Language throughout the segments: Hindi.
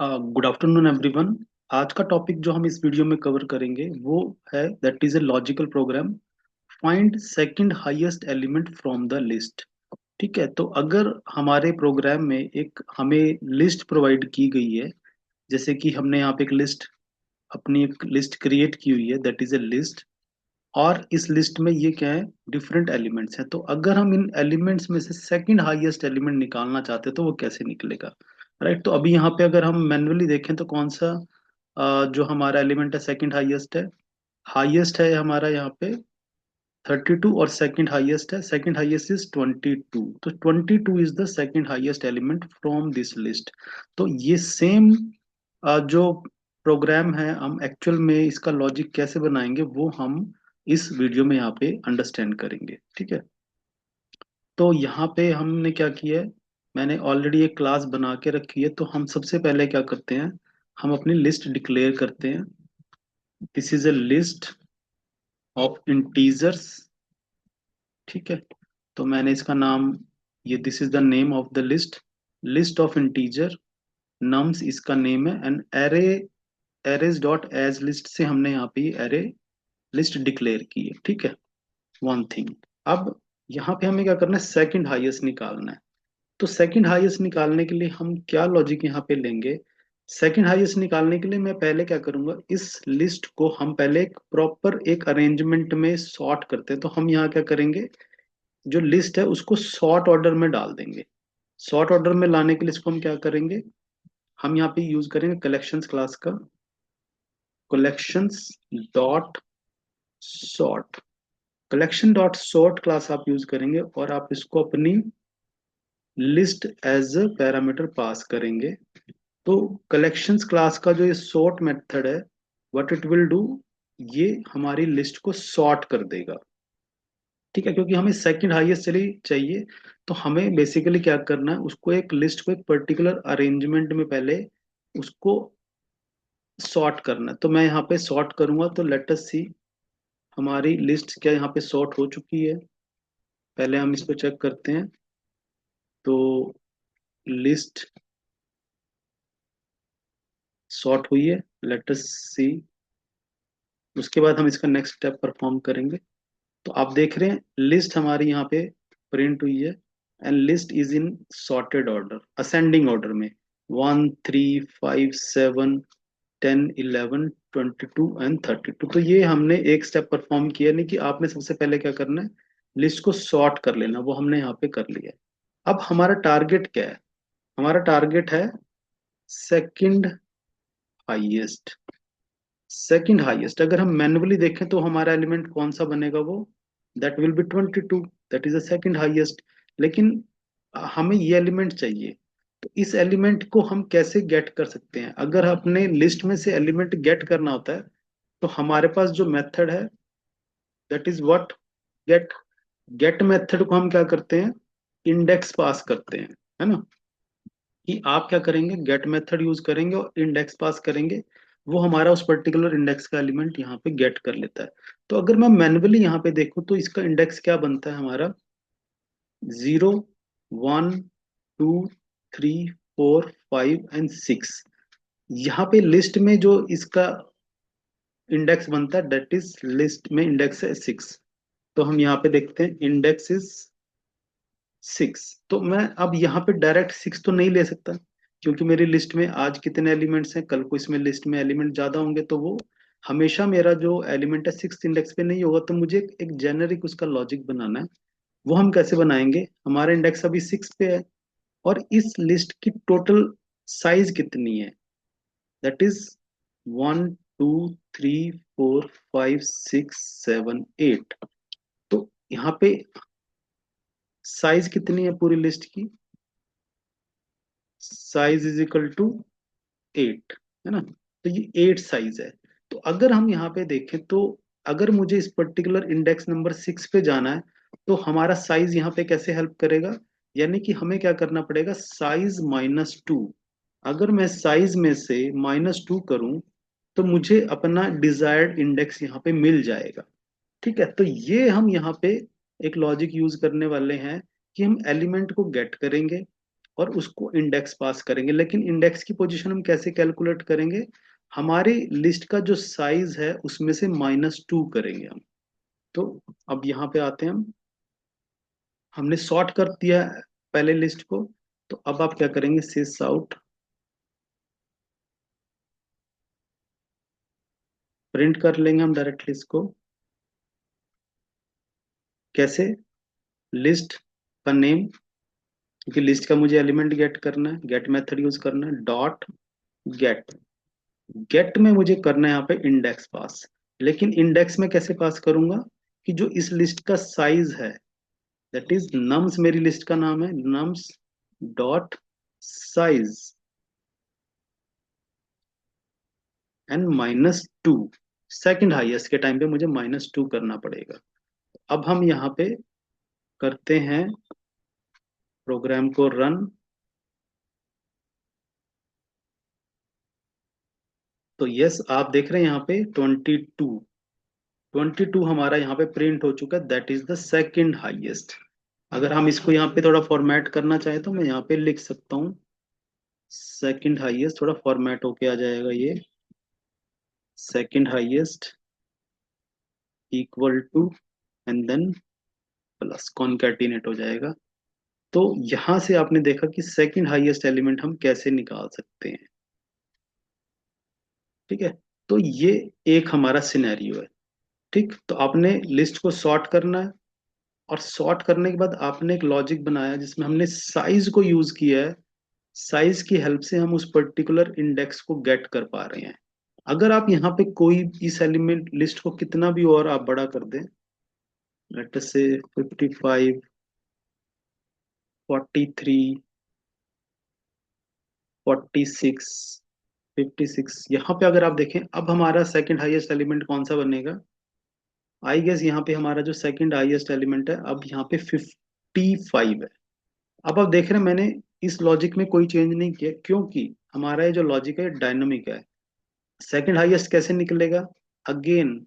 Good afternoon everyone. आज का टॉपिक जो हम इस वीडियो में कवर करेंगे वो है that is a logical program. Find second highest element from the list. ठीक है, तो अगर हमारे प्रोग्राम में एक हमें लिस्ट प्रोवाइड की गई है, जैसे कि हमने यहाँ पे एक लिस्ट, अपनी एक लिस्ट क्रिएट की हुई है दैट इज ए लिस्ट। और इस लिस्ट में ये क्या है, डिफरेंट एलिमेंट्स हैं। तो अगर हम इन एलिमेंट्स में से सेकंड हाईएस्ट एलिमेंट निकालना चाहते हैं तो वो कैसे निकलेगा। राइट, तो अभी यहाँ पे अगर हम मैन्युअली देखें तो कौन सा जो हमारा एलिमेंट है सेकंड हाईएस्ट है। हाईएस्ट है हमारा यहाँ पे 32 और सेकंड हाईएस्ट है, सेकंड हाईएस्ट इज 22। तो 22 is the second highest element from this list. तो ये सेम जो प्रोग्राम है, हम एक्चुअल में इसका लॉजिक कैसे बनाएंगे वो हम इस वीडियो में यहाँ पे अंडरस्टैंड करेंगे। ठीक है, तो यहाँ पे हमने क्या किया है, मैंने ऑलरेडी एक क्लास बना के रखी है। तो हम सबसे पहले क्या करते हैं, हम अपनी लिस्ट डिक्लेयर करते हैं। This is a list of integers. ठीक है, तो मैंने इसका नाम, ये this is the name of the list, list of integer. Nums इसका नेम है and array, arrays dot as list से हमने यहाँ पे एरे लिस्ट डिक्लेयर की है। ठीक है, वन थिंग। अब यहाँ पे हमें क्या करना है, सेकंड हाईएस्ट निकालना है। तो सेकंड हाईएस्ट निकालने के लिए हम क्या लॉजिक यहाँ पे लेंगे। सेकंड हाईएस्ट निकालने के लिए मैं पहले क्या करूंगा, इस लिस्ट को हम पहले एक प्रॉपर एक अरेंजमेंट में सॉर्ट करते हैं। तो हम यहाँ क्या करेंगे, जो लिस्ट है उसको सॉर्ट ऑर्डर में डाल देंगे। सॉर्ट ऑर्डर में लाने के लिए इसको हम क्या करेंगे, हम यहाँ पे यूज करेंगे कलेक्शंस क्लास का, collections dot sort. Collection dot sort class आप यूज करेंगे और आप इसको अपनी list as a parameter pass करेंगे। तो कलेक्शंस क्लास का जो ये सॉर्ट मेथड है, व्हाट इट विल डू, ये हमारी लिस्ट को सॉर्ट कर देगा। ठीक है, क्योंकि हमें सेकंड हाईएस्ट चली चाहिए। तो हमें बेसिकली क्या करना है, उसको एक लिस्ट को एक पर्टिकुलर अरेंजमेंट में पहले उसको सॉर्ट करना है। तो मैं यहाँ पे सॉर्ट करूंगा, तो लेट अस सी हमारी लिस्ट क्या यहाँ पे सॉर्ट हो चुकी है। पहले हम इसको चेक करते हैं। तो लिस्ट सॉर्ट हुई है, लेट अस सी। उसके बाद हम इसका नेक्स्ट स्टेप परफॉर्म करेंगे। तो आप देख रहे हैं लिस्ट हमारी यहाँ पे प्रिंट हुई है and list is in sorted order, ascending order में 1 3 5 7 10 11 22 एंड 32। तो ये हमने एक स्टेप परफॉर्म किया, नहीं कि आपने सबसे पहले क्या करना है, लिस्ट को सॉर्ट कर लेना, वो हमने यहाँ पे कर लिया है। अब हमारा टारगेट क्या है, हमारा टारगेट है सेकंड हाईएस्ट। सेकंड हाईएस्ट अगर हम मैन्युअली देखें तो हमारा एलिमेंट कौन सा बनेगा, वो that will be 22, that is the second highest. लेकिन हमें ये एलिमेंट चाहिए। तो इस एलिमेंट को हम कैसे गेट कर सकते हैं, अगर अपने लिस्ट में से एलिमेंट गेट करना होता है तो हमारे पास जो मेथड है that is what, get. Get method को हम क्या करते हैं, इंडेक्स पास करते हैं, है ना। कि आप क्या करेंगे, गेट मेथड यूज करेंगे और इंडेक्स पास करेंगे, वो हमारा उस पर्टिकुलर इंडेक्स का एलिमेंट यहाँ पे गेट कर लेता है। तो अगर मैं मैन्युअली यहाँ पे देखूँ तो इसका इंडेक्स क्या बनता है हमारा, 0 1 2 3 4 5 एंड 6। यहाँ पे लिस्ट में जो इसका इंडेक्स बनता है दैट इज, लिस्ट में इंडेक्स है 6। तो हम यहाँ पे देखते हैं इंडेक्स इज 6। तो मैं अब यहाँ पे डायरेक्ट 6 तो नहीं ले सकता, क्योंकि मेरी लिस्ट में आज कितने एलिमेंट्स हैं, कल को इसमें लिस्ट में एलिमेंट ज्यादा होंगे, तो वो हमेशा मेरा जो एलिमेंट है 6 इंडेक्स पे नहीं होगा। तो मुझे एक जेनरिक उसका लॉजिक बनाना है। वो हम कैसे बनाएंगे, हमारा इंडेक्स अभी 6 पे है और इस लिस्ट की टोटल साइज कितनी है, दैट इज 1 2 3 4 5 6 7 8। तो यहाँ पे साइज कितनी है पूरी लिस्ट की, साइज इज इक्वल टू 8, है ना। तो ये 8 साइज है। तो अगर हम यहाँ पे देखें तो अगर मुझे इस पर्टिकुलर इंडेक्स नंबर 6 पे जाना है तो हमारा साइज यहाँ पे कैसे हेल्प करेगा, यानी कि हमें क्या करना पड़ेगा, साइज -2। अगर मैं साइज में से -2 करूं तो मुझे अपना डिजायर्ड इंडेक्स यहाँ पे मिल जाएगा। ठीक है, तो ये हम यहाँ पे एक लॉजिक यूज करने वाले हैं कि हम एलिमेंट को गेट करेंगे और उसको इंडेक्स पास करेंगे। लेकिन इंडेक्स की पोजीशन हम कैसे कैलकुलेट करेंगे, हमारी लिस्ट का जो साइज है उसमें से -2 करेंगे हम। तो अब यहाँ पे आते हैं हम, हमने सॉर्ट कर दिया है पहले लिस्ट को। तो अब आप क्या करेंगे, सिस आउट, प्रिंट कर लेंगे हम डायरेक्टली इसको। कैसे, लिस्ट का नेम, क्योंकि लिस्ट का मुझे एलिमेंट गेट करना है, गेट मेथड यूज करना है, डॉट गेट। गेट में मुझे करना है यहाँ पे इंडेक्स पास। लेकिन इंडेक्स में कैसे पास करूंगा, कि जो इस लिस्ट का साइज है, दैट इज नम्स, मेरी लिस्ट का नाम है nums dot size and -2। Second highest के टाइम पे मुझे -2 करना पड़ेगा। अब हम यहाँ पे करते हैं प्रोग्राम को रन। तो यस, आप देख रहे हैं यहाँ पे 22 हमारा यहाँ पे प्रिंट हो चुका है, that is the second highest. अगर हम इसको यहाँ पे थोड़ा फॉर्मेट करना चाहें तो मैं यहाँ पे लिख सकता हूँ सेकंड हाईएस्ट, थोड़ा फॉर्मेट होके आ जाएगा ये, second highest equal to, and then plus concatenate हो जाएगा। तो यहां से आपने देखा कि सेकंड हाईएस्ट एलिमेंट हम कैसे निकाल सकते हैं। ठीक है, तो ये एक हमारा सिनेरियो है। ठीक, तो आपने लिस्ट को सॉर्ट करना है, और सॉर्ट करने के बाद आपने एक लॉजिक बनाया जिसमें हमने साइज को यूज किया है। साइज की हेल्प से हम उस पर्टिकुलर इंडेक्स को गेट कर पा रहे हैं। अगर आप यहाँ पे कोई इस एलिमेंट लिस्ट को कितना भी और आप बड़ा कर दें, लेट अस से 55, 43, 46, 56, यहाँ पे अगर आप देखें अब हमारा सेकंड हाईएस्ट एलिमेंट कौन सा बनेगा। आई गेस यहाँ पे हमारा जो सेकंड हाईएस्ट एलिमेंट है अब यहाँ पे 55 है। अब आप देख रहे हैं मैंने इस लॉजिक में कोई चेंज नहीं किया, क्योंकि हमारा ये जो लॉजिक है डायनामिक है। सेकंड हाईएस्ट कैसे निकलेगा, अगेन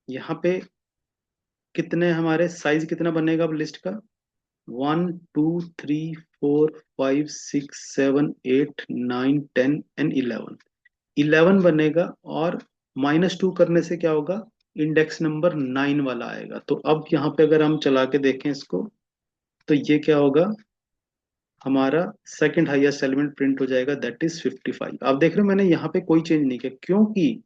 यहाँ पे कितने हमारे साइज कितना बनेगा अब लिस्ट का, 1 2 3 4 5 6 7 8 9 10 एंड 11, 11 बनेगा। और -2 करने से क्या होगा, इंडेक्स नंबर 9 वाला आएगा। तो अब यहाँ पे अगर हम चला के देखें इसको, तो ये क्या होगा, हमारा सेकंड हाईएस्ट एलिमेंट प्रिंट हो जाएगा, दैट इज 55। आप देख रहे हो मैंने यहाँ पे कोई चेंज नहीं किया, क्योंकि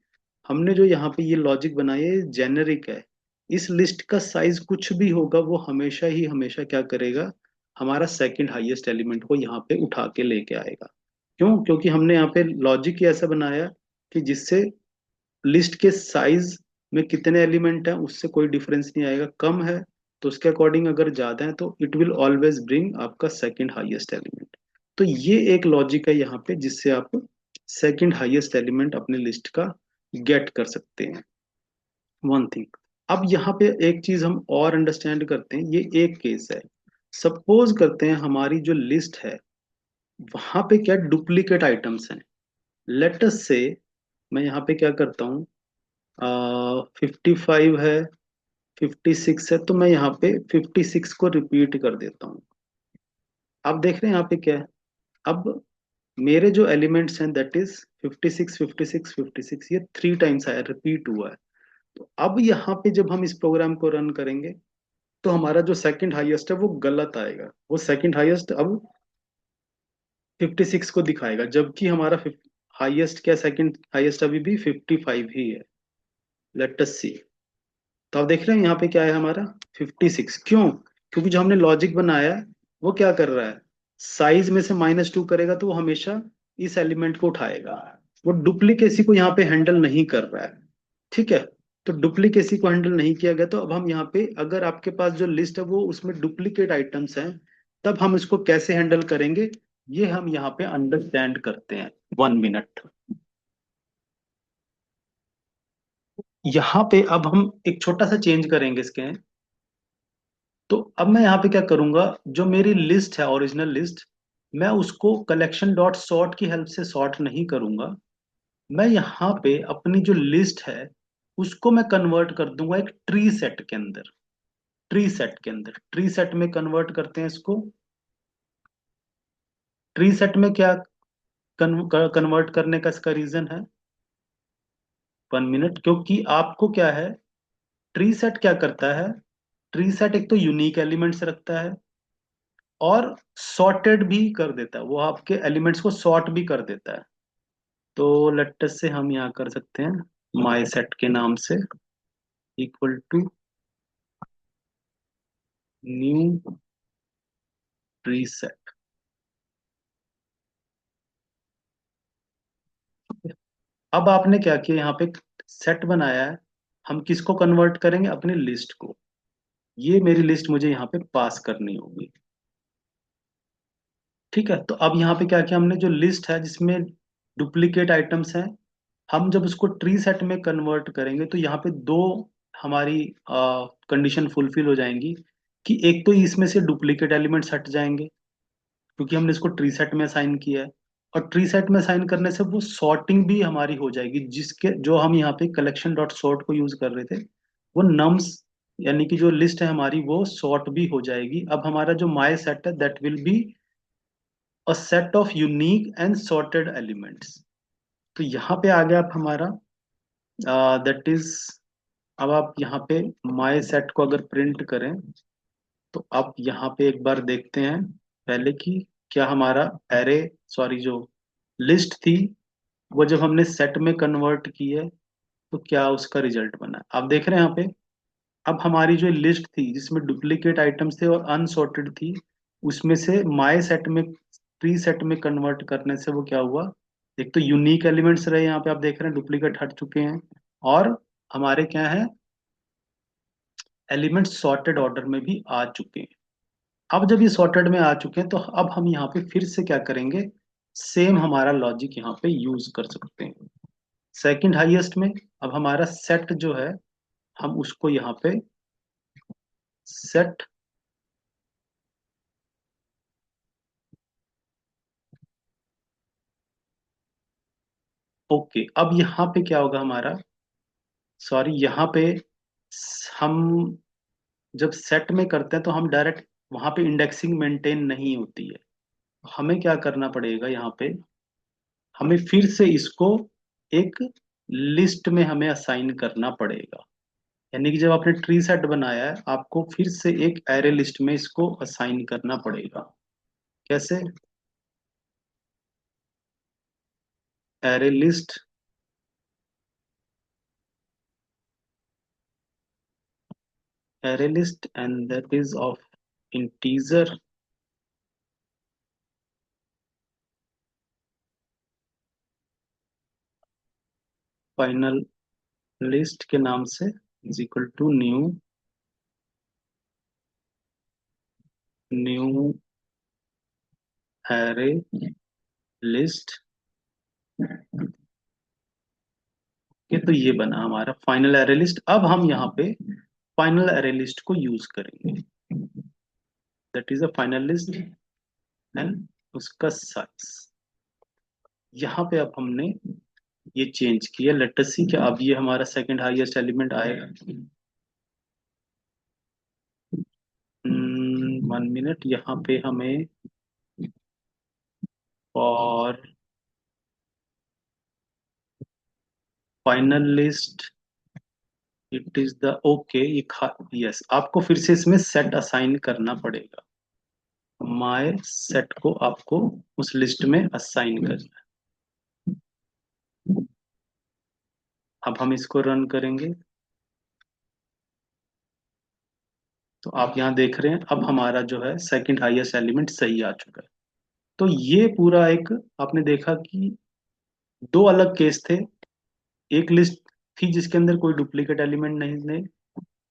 हमने जो यहाँ पे ये लॉजिक बनाया है जेनेरिक है। इस लिस्ट का साइज कुछ भी होगा वो हमेशा ही हमेशा क्या करेगा, हमारा सेकंड हाईएस्ट एलिमेंट को यहाँ पे उठा के लेके आएगा। क्यों, क्योंकि हमने यहाँ पे लॉजिक ही ऐसा बनाया कि जिससे लिस्ट के साइज में कितने एलिमेंट हैं उससे कोई डिफरेंस नहीं आएगा। कम है तो उसके अकॉर्डिंग, अगर ज्यादा है तो इट विल ऑलवेज ब्रिंग आपका सेकंड हाईएस्ट एलिमेंट। तो ये एक लॉजिक है यहाँ पे जिससे आप सेकंड हाईएस्ट एलिमेंट अपने लिस्ट का गेट कर सकते हैं। वन थिंग, अब यहाँ पे एक चीज हम और अंडरस्टैंड करते हैं, ये एक केस है। सपोज करते हैं हमारी जो लिस्ट है वहां पे क्या डुप्लीकेट आइटम्स हैं। लेट अस से मैं यहाँ पे क्या करता हूँ, 55 है, 56 है, तो मैं यहाँ पे 56 को रिपीट कर देता हूँ। आप देख रहे हैं यहाँ पे क्या है, अब मेरे जो एलिमेंट्स हैं दैट इज 56 56 56, ये 3 टाइम्स आया, रिपीट हुआ है। तो अब यहाँ पे जब हम इस प्रोग्राम को रन करेंगे तो हमारा जो सेकंड हाईएस्ट है वो गलत आएगा, वो सेकंड हाईएस्ट अब 56 को दिखाएगा, जबकि हमारा हाईएस्ट क्या, सेकंड हाईएस्ट अभी भी 55 ही है। लेट अस सी, तो आप देख रहे हैं यहाँ पे क्या है हमारा 56। क्यों, क्योंकि जो हमने लॉजिक बनाया है वो क्या कर रहा है, साइज में से -2 करेगा तो वो हमेशा इस एलिमेंट को उठाएगा। वो डुप्लीकेसी को यहाँ पे हैंडल नहीं कर रहा है। ठीक है, तो डुप्लीकेसी को हैंडल नहीं किया गया, तो अब हम यहाँ पे अगर आपके पास जो लिस्ट है वो उसमें डुप्लीकेट आइटम्स हैं, तब हम इसको कैसे हैंडल करेंगे, ये हम यहाँ पे अंडरस्टैंड करते हैं। 1 मिनट, यहाँ पे अब हम एक छोटा सा चेंज करेंगे इसके। तो अब मैं यहाँ पे क्या करूंगा, जो मेरी लिस्ट है ओरिजिनल लिस्ट, मैं उसको कलेक्शन डॉट सॉर्ट की हेल्प से सॉर्ट नहीं करूंगा। मैं यहाँ पे अपनी जो लिस्ट है उसको मैं कन्वर्ट कर दूंगा एक ट्री सेट के अंदर। ट्री सेट के अंदर, ट्री सेट में कन्वर्ट करते हैं इसको। ट्री सेट में क्या कन्वर्ट करने का इसका रीजन है, 1 मिनट, क्योंकि आपको क्या है, ट्री सेट क्या करता है, ट्री सेट एक तो यूनिक एलिमेंट्स रखता है और सॉर्टेड भी कर देता है, वो आपके एलिमेंट्स को सॉर्ट भी कर देता है। तो लेट्स से हम यहाँ कर सकते हैं माई सेट के नाम से equal to new tree set. अब आपने क्या किया, यहाँ पे सेट बनाया है, हम किसको कन्वर्ट करेंगे, अपनी लिस्ट को। ये मेरी लिस्ट मुझे यहाँ पे पास करनी होगी। ठीक है, तो अब यहाँ पे क्या किया हमने, जो लिस्ट है जिसमें डुप्लीकेट आइटम्स हैं, हम जब उसको ट्री सेट में कन्वर्ट करेंगे तो यहाँ पे दो हमारी कंडीशन फुलफिल हो जाएंगी, कि एक तो इसमें से डुप्लीकेट एलिमेंट्स हट जाएंगे क्योंकि हमने इसको ट्री सेट में असाइन किया है, और ट्री सेट में असाइन करने से वो सॉर्टिंग भी हमारी हो जाएगी, जिसके जो हम यहाँ पे कलेक्शन डॉट सॉर्ट को यूज कर रहे थे, वो नम्स यानी कि जो लिस्ट है हमारी वो सॉर्ट भी हो जाएगी। अब हमारा जो माई सेट है that will be a set of unique and sorted elements. तो यहाँ पे आ गया आप हमारा दैट इज, अब आप यहाँ पे माई सेट को अगर प्रिंट करें तो आप यहाँ पे एक बार देखते हैं पहले कि क्या हमारा एरे, सॉरी जो लिस्ट थी, वो जब हमने सेट में कन्वर्ट की है तो क्या उसका रिजल्ट बना है। आप देख रहे हैं यहाँ पे, अब हमारी जो लिस्ट थी जिसमें डुप्लीकेट आइटम्स थे और अनसॉर्टेड थी, उसमें से माई सेट में ट्री सेट में कन्वर्ट करने से वो क्या हुआ, एक तो यूनिक एलिमेंट्स रहे, यहाँ पे आप देख रहे हैं डुप्लीकेट हट चुके हैं, और हमारे क्या है, एलिमेंट्स सॉर्टेड ऑर्डर में भी आ चुके हैं। अब जब ये सॉर्टेड में आ चुके हैं तो अब हम यहाँ पे फिर से क्या करेंगे, सेम हमारा लॉजिक यहाँ पे यूज कर सकते हैं सेकंड हाईएस्ट में। अब हमारा सेट जो है, हम उसको यहाँ पे सेट, ओके, अब यहाँ पे क्या होगा हमारा, सॉरी यहाँ पे हम जब सेट में करते हैं तो हम डायरेक्ट वहां पे इंडेक्सिंग मेंटेन नहीं होती है, हमें क्या करना पड़ेगा यहाँ पे, हमें फिर से इसको एक लिस्ट में हमें असाइन करना पड़ेगा। यानी कि जब आपने ट्री सेट बनाया है आपको फिर से एक एरे लिस्ट में इसको असाइन करना पड़ेगा। कैसे, array list, array list and that is of integer, final list के नाम से is equal to new, new array list. ये तो ये बना हमारा फाइनल एरे लिस्ट। अब हम यहाँ पे फाइनल एरे लिस्ट को यूज करेंगे, that is a final list and उसका साइज। यहाँ पे अब हमने ये चेंज किया, लेट अस सी क्या अब ये हमारा सेकंड हाईएस्ट एलिमेंट आएगा। 1 मिनट, यहाँ पे हमें और final list, it is the okay, ये यस, आपको फिर से इसमें सेट असाइन करना पड़ेगा, माय सेट को आपको उस लिस्ट में असाइन करना है। अब हम इसको रन करेंगे तो आप यहाँ देख रहे हैं अब हमारा जो है सेकंड हाईएस्ट एलिमेंट सही आ चुका है। तो ये पूरा एक, आपने देखा कि दो अलग केस थे, एक लिस्ट थी जिसके अंदर कोई डुप्लीकेट एलिमेंट नहीं थे,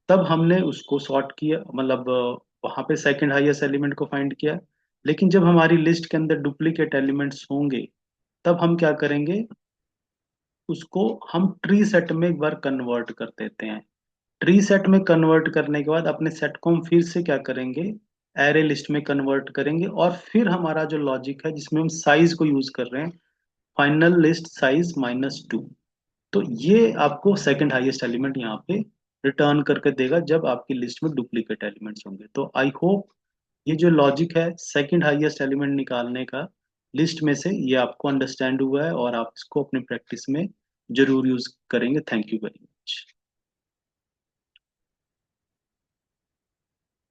तब हमने उसको सॉर्ट किया, मतलब वहां पे सेकंड हाईएस्ट एलिमेंट को फाइंड किया। लेकिन जब हमारी लिस्ट के अंदर डुप्लीकेट एलिमेंट्स होंगे तब हम क्या करेंगे, उसको हम ट्री सेट में एक बार कन्वर्ट कर देते हैं। ट्री सेट में कन्वर्ट करने के बाद अपने सेट को हम फिर से क्या करेंगे, एरे लिस्ट में कन्वर्ट करेंगे, और फिर हमारा जो लॉजिक है जिसमें हम साइज को यूज कर रहे हैं, फाइनल लिस्ट साइज -2, तो ये आपको सेकंड हाईएस्ट एलिमेंट यहाँ पे रिटर्न करके देगा जब आपकी लिस्ट में डुप्लीकेट एलिमेंट्स होंगे। तो आई होप ये जो लॉजिक है सेकंड हाईएस्ट एलिमेंट निकालने का, लिस्ट में से ये आपको अंडरस्टैंड हुआ है और आप इसको अपने प्रैक्टिस में जरूर यूज करेंगे। Thank you very much.